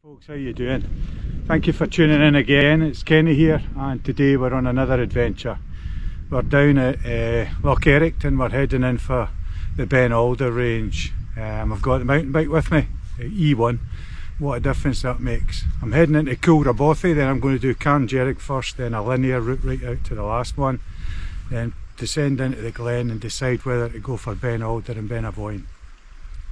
Folks, how you doing? Thank you for tuning in again. It's Kenny here, and today we're on another adventure. We're down at Loch-Ericht and we're heading in for the Ben-alder range. I've got the mountain bike with me, the E1. What a difference that makes. I'm heading into Culra-bothy, then I'm going to do Carn-Dearg first, then a linear route right out to the last one, then descend into the glen and decide whether to go for Ben-alder and Beinn-Eibhin.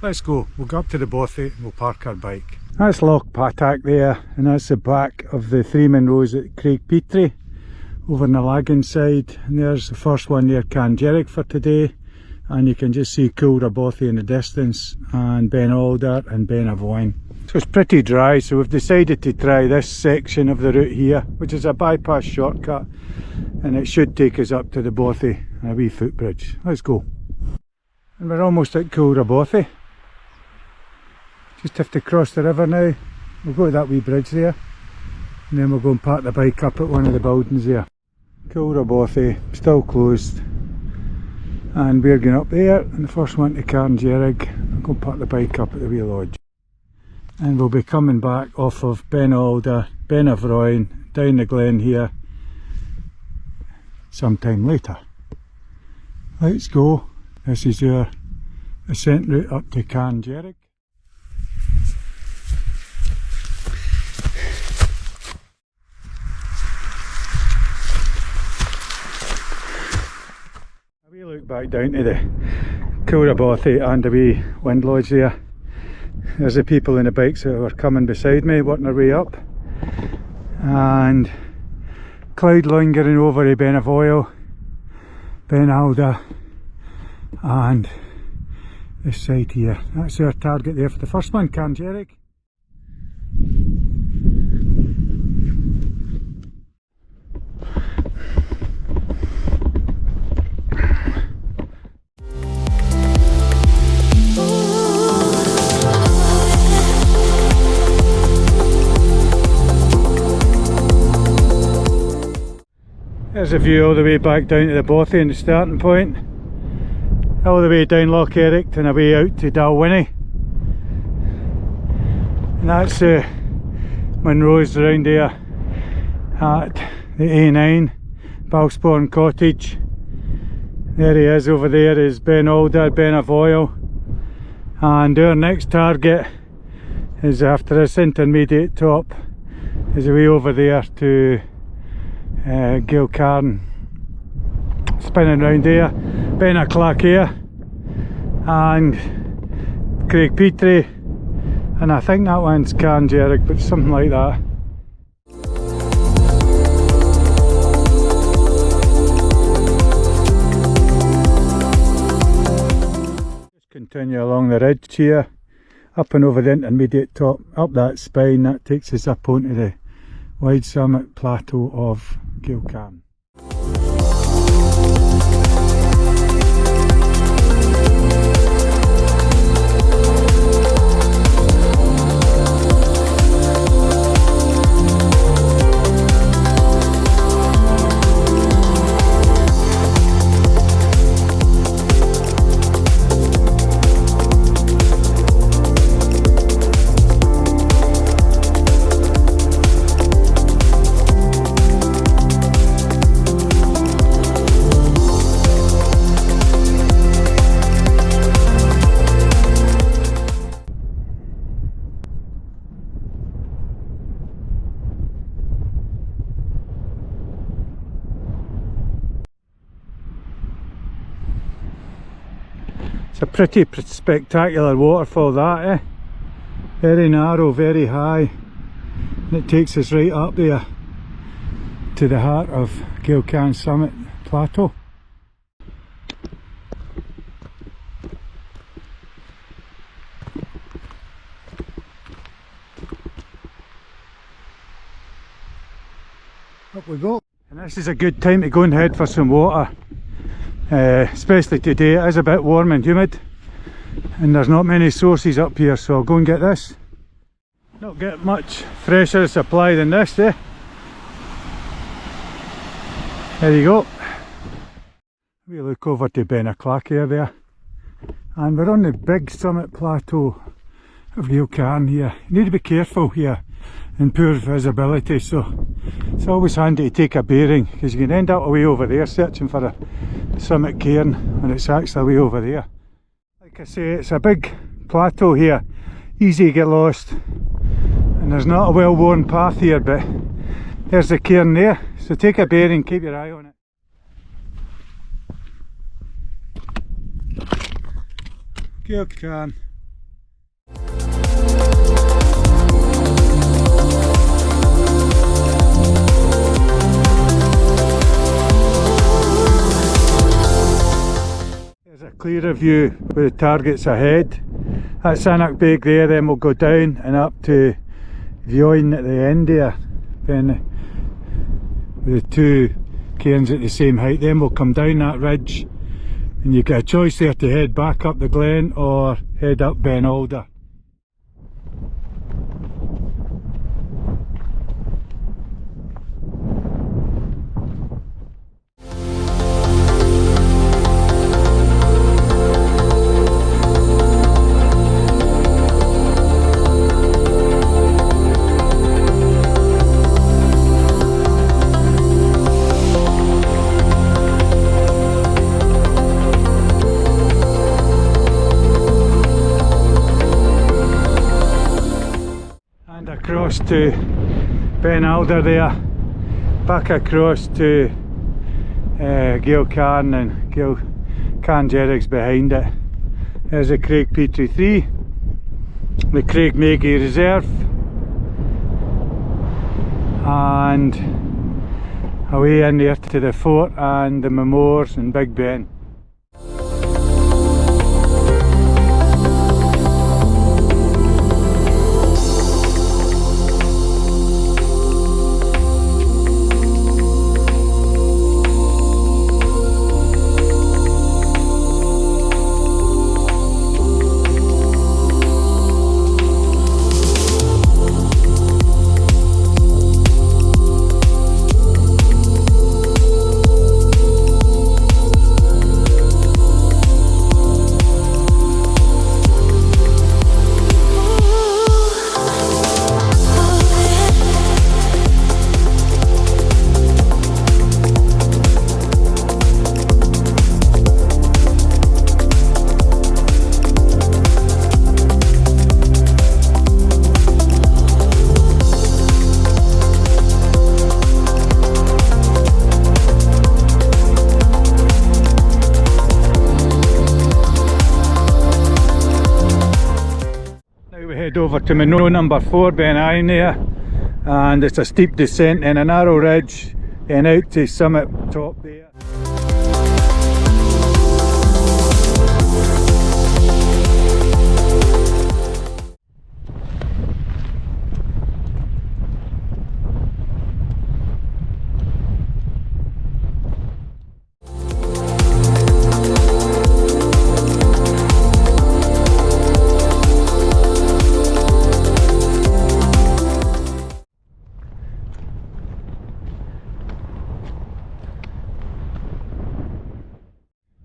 Let's go. We'll go up to the bothy and we'll park our bike. That's Loch-Ericht there, and that's the back of the three Munros at Craigpetre over on the lagging side, and there's the first one near Carn-Dearg for today, and you can just see Culra-bothy in the distance and Ben-alder and Beinn-Eibhin. So it's pretty dry, so we've decided to try this section of the route here, which is a bypass shortcut, and it should take us up to the bothy and a wee footbridge. Let's go. And we're almost at Culra-bothy. Just have to cross the river now. We'll go to that wee bridge there, and then we'll go and park the bike up at one of the buildings there. Culra-bothy, still closed, and we're going up there, and the first one to Carn-Dearg. I'll go and park the bike up at the wee lodge, and we'll be coming back off of Ben-alder, Beinn-Eibhin, down the glen here sometime later. Let's go. This is our ascent route up to Carn-Dearg. We look back down to the Culra-bothy and the wee wind lodge there. There's the people in the bikes that were coming beside me working their way up, and cloud lingering over to Beinn-Bheoil, Ben-alder, and this side here. That's our target there for the first one, Carn-Dearg. There's a view all the way back down to the bothy and the starting point, all the way down Loch-Ericht and away out to Dalwhinnie, and that's Munros around there at the A9, Balsporn Cottage. There he is. Over there is Ben-alder, Beinn-Bheoil, and our next target is, after this intermediate top, is away over there to Gael-Charn, spinning round there, Beinn-Eibhin here and Craigpetre, and I think that one's Carn-Dearg, but something like that. Just continue along the ridge here, up and over the intermediate top, up that spine, that takes us up onto the wide summit plateau of Gael-Charn. It's a pretty spectacular waterfall that, eh? Very narrow, very high, and it takes us right up there to the heart of Gael-Charn summit plateau. Up we go. And this is a good time to go and head for some water. Especially today, it is a bit warm and humid and there's not many sources up here, so I'll go and get this. Not get much fresher supply than this, eh? There you go. We look over to Beinn-Eibhin there, and we're on the big summit plateau of Gael-Charn here. You need to be careful here in poor visibility, so it's always handy to take a bearing, because you can end up away over there searching for a summit cairn when it's actually way over there. Like I say, it's a big plateau here, easy to get lost, and there's not a well-worn path here, but there's the cairn there, so take a bearing, keep your eye on it. Gael-Charn. There's a clearer view with the targets ahead. That's Aonach-Beag there, then we'll go down and up to Beinn-Bheoil at the end there, then with the two cairns at the same height. Then we'll come down that ridge and you get a choice there to head back up the glen or head up Ben-alder. Across to Ben-alder there, back across to Gael-Charn, and Carn-Dearg's behind it. There's the Craig Petrie 3, the Craig Maggie Reserve, and away in there to the fort and the Munros and Big Ben. Over to Munro number 4, Beinn-Eibhin there, and it's a steep descent and a narrow ridge and out to summit top there.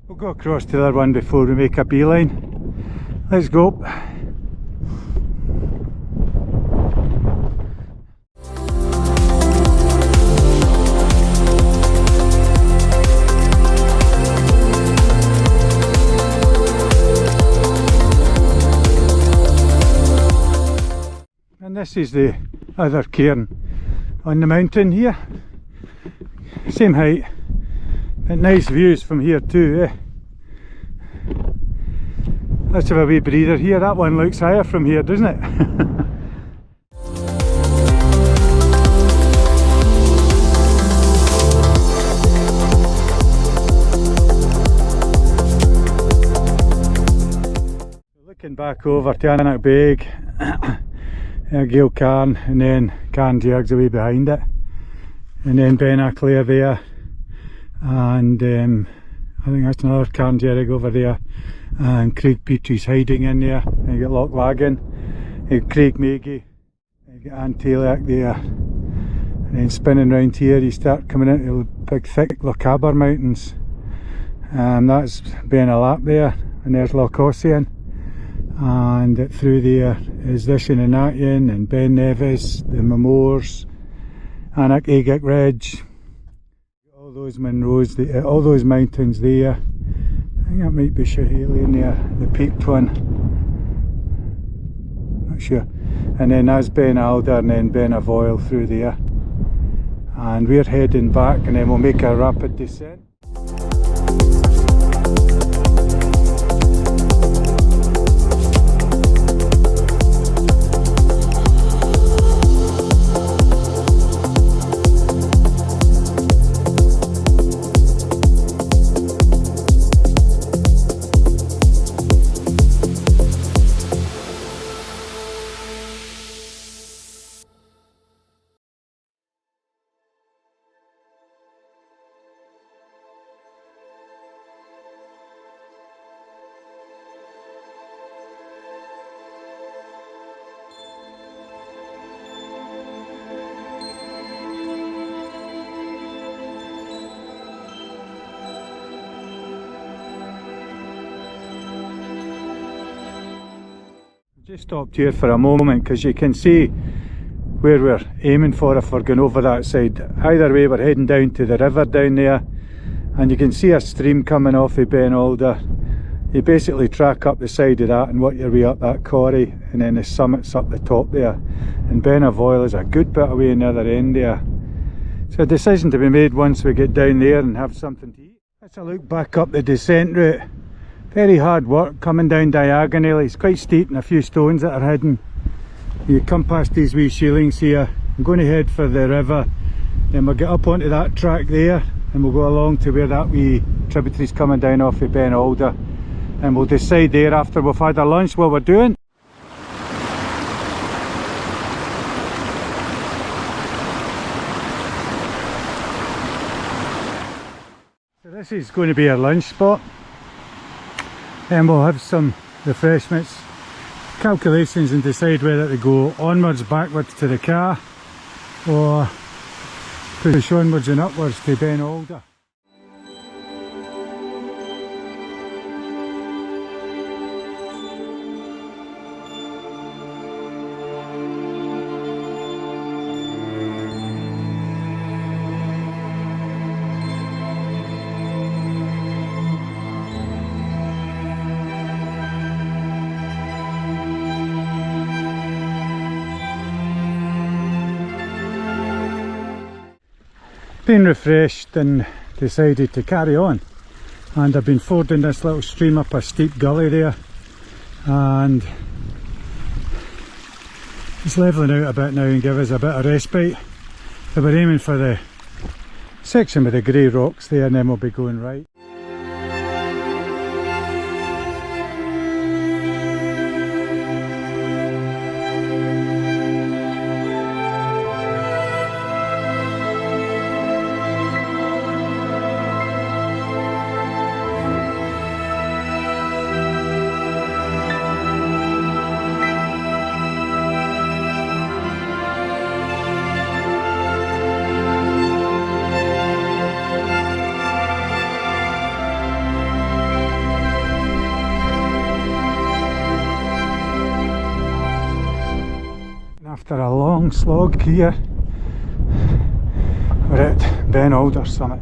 We'll go across to the other one before we make a beeline. Let's go. And this is the other cairn on the mountain here. Same height, but nice views from here too, eh? Let's have a wee breather here. That one looks higher from here, doesn't it? Looking back over to Aonach-Beag, Gael-Charn, and then Carn-Dearg's away behind it, and then Beinn-Bheoil there, and I think that's another Carn-Dearg over there, and Craig Petry's hiding in there. And you got Loch-Ericht, you got Craig Maggie, you got Antilach there, and then spinning round here you start coming into the big thick Loch-Ericht mountains. That's Beinn-alder there, and there's Loch-Ericht, and through there is this Aonach-Beag and Beinn-Eibhin, the Munros, Aonach-Beag Ridge, all those Munros, all those mountains there. I think that might be Schiehallion there, the peaked one, not sure. And then that's Ben-alder and then Beinn-Bheoil through there. And we're heading back, and then we'll make a rapid descent. Just stopped here for a moment because you can see where we're aiming for if we're going over that side. Either way, we're heading down to the river down there, and you can see a stream coming off of Beinn-alder. You basically track up the side of that and work your way up that corrie, and then the summit's up the top there. And Beinn-Bheoil is a good bit away on the other end there. So a decision to be made once we get down there and have something to eat. Let's a look back up the descent route. Very hard work coming down diagonally. It's quite steep and a few stones that are hidden. You come past these wee shiehalings here. I'm going to head for the river, then we'll get up onto that track there, and we'll go along to where that wee tributary's coming down off of Beinn-alder, and we'll decide there after we've had our lunch what we're doing. So this is going to be our lunch spot. Then we'll have some refreshments, calculations, and decide whether to go onwards, backwards to the car, or push onwards and upwards to Beinn-alder. Been refreshed and decided to carry on, and I've been fording this little stream up a steep gully there, and it's levelling out a bit now and give us a bit of respite. So we're aiming for the section with the grey rocks there, and then we'll be going right. After a long slog here, we're at Ben-alder summit.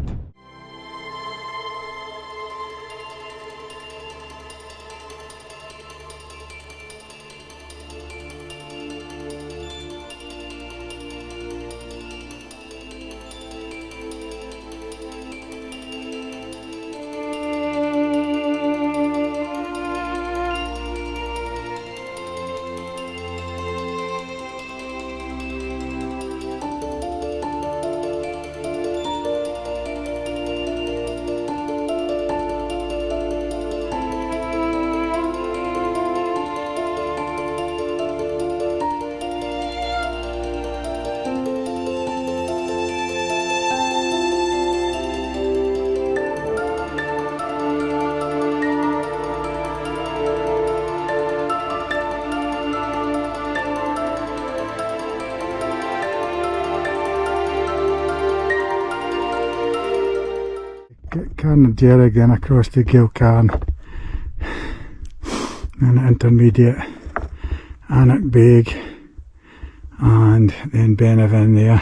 Carn-Dearg, then across to Gael-Charn, and intermediate Aonach-Beag, and then Beinn-Eibhin there.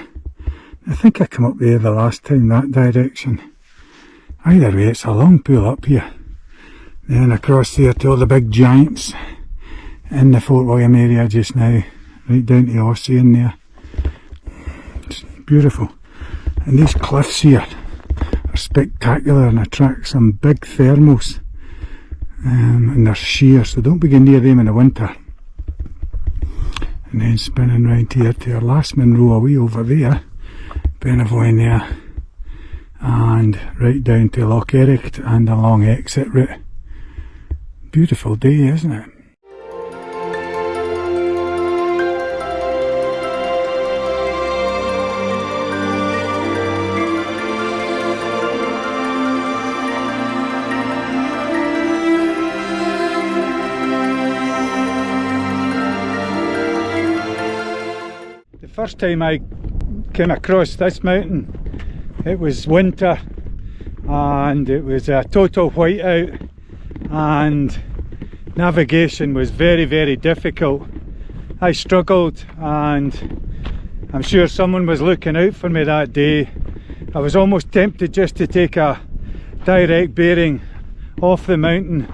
I think I come up there the last time, that direction. Either way, it's a long pull up here. Then across there to all the big giants in the Fort William area just now, right down to Ossian there. It's beautiful. And these cliffs here are spectacular and attract some big thermals. And they're sheer, so don't begin near them in the winter. And then spinning round here to our last Munro away over there, Beinn-Bheoil there, and right down to Loch-Ericht and a long exit route. Beautiful day, isn't it? The first time I came across this mountain, it was winter and it was a total whiteout, and navigation was very, very difficult. I struggled, and I'm sure someone was looking out for me that day. I was almost tempted just to take a direct bearing off the mountain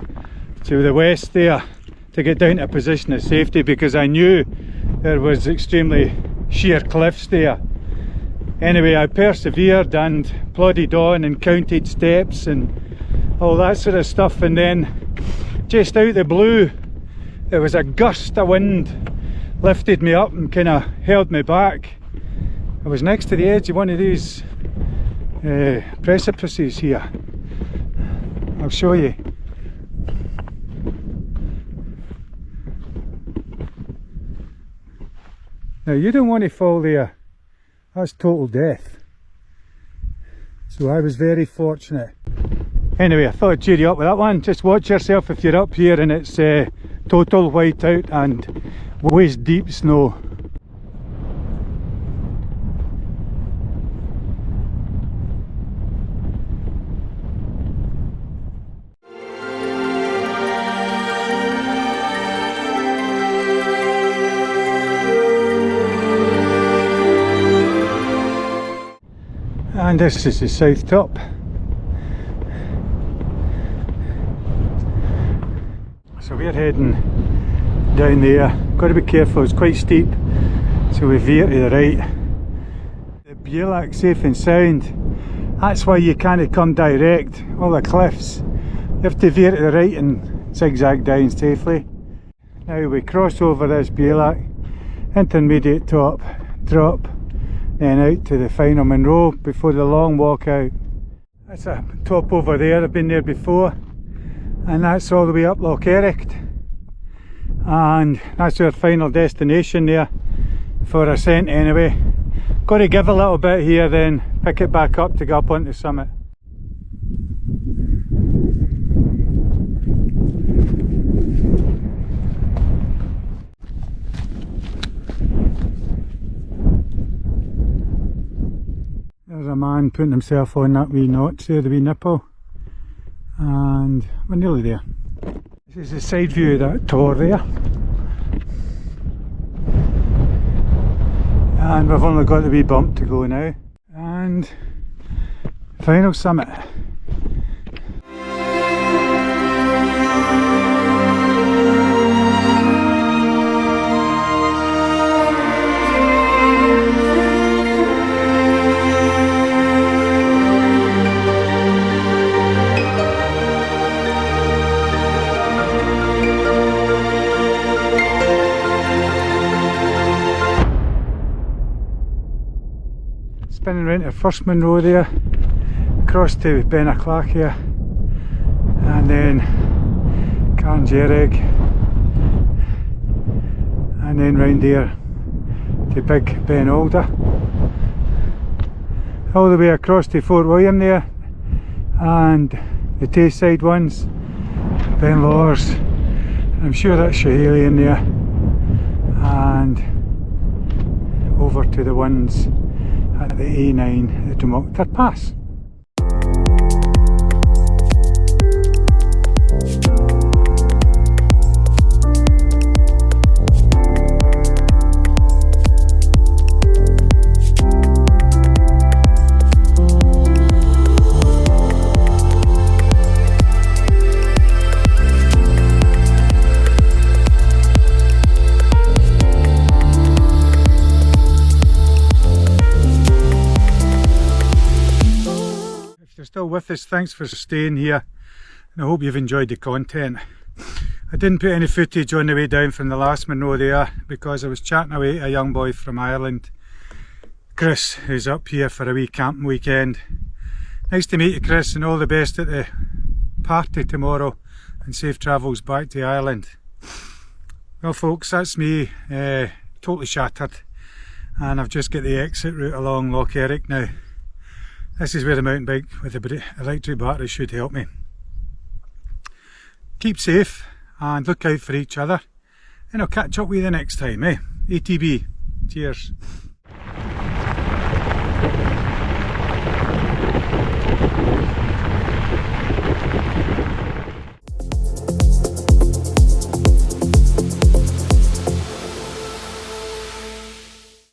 to the west there to get down to a position of safety, because I knew there was extremely sheer cliffs there. Anyway, I persevered and plodded on and counted steps and all that sort of stuff, and then just out the blue there was a gust of wind lifted me up and kind of held me back. I was next to the edge of one of these precipices here. I'll show you. Now you don't want to fall there, that's total death. So I was very fortunate. Anyway, I thought I'd cheer you up with that one. Just watch yourself if you're up here and it's total whiteout and waist deep snow. And this is the south top. So we're heading down there. Got to be careful, it's quite steep, so we veer to the right. The Beinn-Bheoil safe and sound. That's why you can't come direct. All the cliffs, you have to veer to the right and zigzag down safely. Now we cross over this Beinn-Bheoil, intermediate top, drop, then out to the final Munro before the long walk out. That's a top over there, I've been there before, and that's all the way up Loch-Ericht, and that's our final destination there for ascent anyway. Got to give a little bit here, then pick it back up to go up onto the summit. There's a man putting himself on that wee notch there, the wee nipple, and we're nearly there. This is the side view of that tor there, and we've only got the wee bump to go now, and final summit. Spinning round to first Munro there, across to Beinn-Bheoil here, and then Carn-Dearg, and then round there to big Ben-alder, all the way across to Fort William there, and the Tayside ones, Ben-Lors, I'm sure that's Schahalian there, and over to the ones at the A9, the Dumulctar Pass. still with us, thanks for staying here, and I hope you've enjoyed the content. I didn't put any footage on the way down from the last Munro there because I was chatting away to a young boy from Ireland, Chris, who's up here for a wee camping weekend. Nice to meet you, Chris, and all the best at the party tomorrow, and safe travels back to Ireland. Well folks, that's me totally shattered, and I've just got the exit route along Loch-Ericht now. This is where the mountain bike with the electric battery should help me. Keep safe and look out for each other, and I'll catch up with you the next time, ATB. Cheers.